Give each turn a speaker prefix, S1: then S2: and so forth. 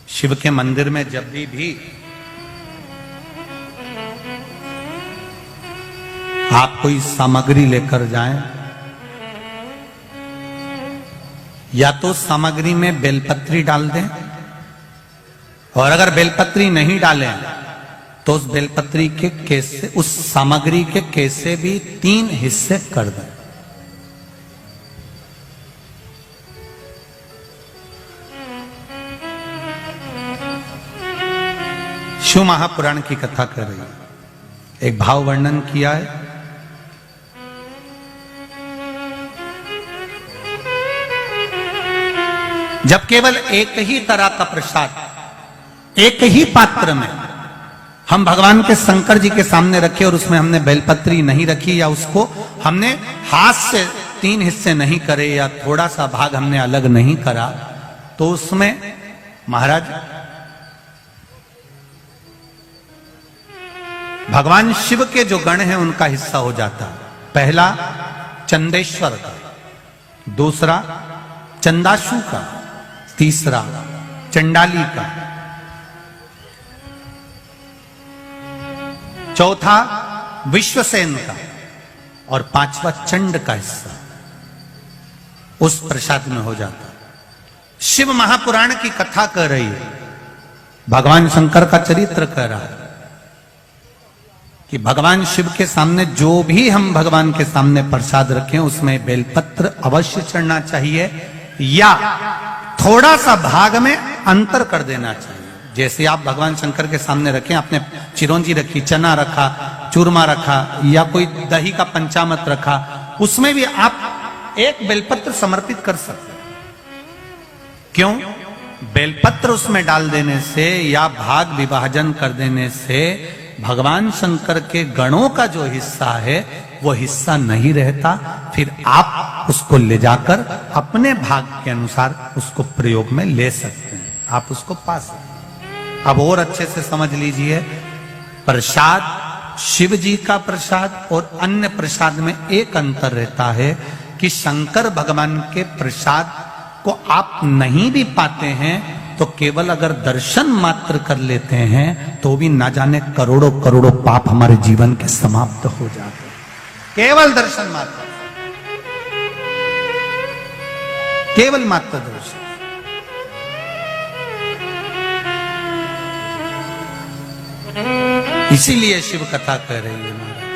S1: शिव के मंदिर में जब भी आप कोई सामग्री लेकर जाएं, या तो सामग्री में बेलपत्री डाल दें, और अगर बेलपत्री नहीं डालें तो उस बेलपत्री के केसे, उस सामग्री के केसे भी 3 हिस्से कर दें। शिव महापुराण की कथा कर रही है, एक भाव वर्णन किया है। जब केवल एक ही तरह का प्रसाद एक ही पात्र में हम भगवान के शंकर जी के सामने रखे और उसमें हमने बेलपत्री नहीं रखी, या उसको हमने हाथ से 3 हिस्से नहीं करे, या थोड़ा सा भाग हमने अलग नहीं करा, तो उसमें महाराज भगवान शिव के जो गण हैं उनका हिस्सा हो जाता। पहला चंदेश्वर का, दूसरा चंदाशु का, तीसरा चंडाली का, चौथा विश्वसेन का, और 5वां चंड का हिस्सा उस प्रसाद में हो जाता। शिव महापुराण की कथा कर रही है, भगवान शंकर का चरित्र कह रहा है कि भगवान शिव के सामने जो भी हम भगवान के सामने प्रसाद रखें उसमें बेलपत्र अवश्य चढ़ना चाहिए, या थोड़ा सा भाग में अंतर कर देना चाहिए। जैसे आप भगवान शंकर के सामने रखें, आपने चिरौंजी रखी, चना रखा, चूरमा रखा, या कोई दही का पंचामृत रखा, उसमें भी आप एक बेलपत्र समर्पित कर सकते हैं। क्यों? बेलपत्र उसमें डाल देने से या भाग विभाजन कर देने से भगवान शंकर के गणों का जो हिस्सा है वो हिस्सा नहीं रहता, फिर आप उसको ले जाकर अपने भाग के अनुसार उसको प्रयोग में ले सकते हैं, आप उसको पा सकते हैं। अब और अच्छे से समझ लीजिए, प्रसाद शिव जी का प्रसाद और अन्य प्रसाद में एक अंतर रहता है कि शंकर भगवान के प्रसाद को आप नहीं भी पाते हैं तो केवल अगर दर्शन मात्र कर लेते हैं तो भी ना जाने करोड़ों करोड़ों पाप हमारे जीवन के समाप्त हो जाते हैं, केवल दर्शन मात्र, केवल मात्र दर्शन। इसीलिए शिव कथा कह रही है महाराज।